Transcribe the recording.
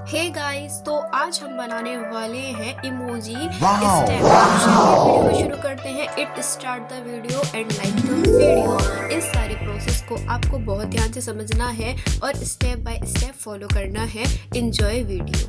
Hey guys, तो आज हम बनाने वाले हैं इमोजी Wow! स्टैम्प। वीडियो को शुरू करते हैं। It start the video and like the video. इस सारे प्रोसेस को आपको बहुत ध्यान से समझना है और स्टेप बाय स्टेप फॉलो करना है। Enjoy video.